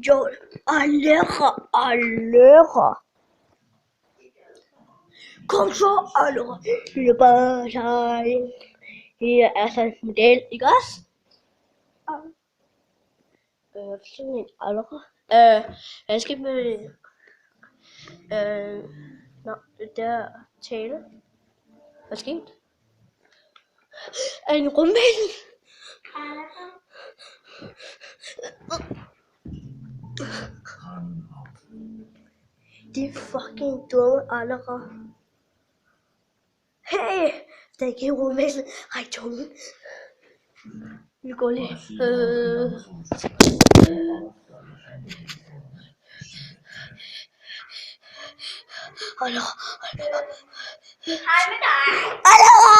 Jo, alle. Kom så, alle. Lille bare sig. Her er så en model, ikke også? Sådan en allerede. Jeg skal med... det der tale. Hvad skete? Er en rumvæsen? De er fucking dumme allerede. Hey! Der er ikke en rumvæsen. Ej, tungen. Vi går lige. Hallo. Hej med dig. Hallo.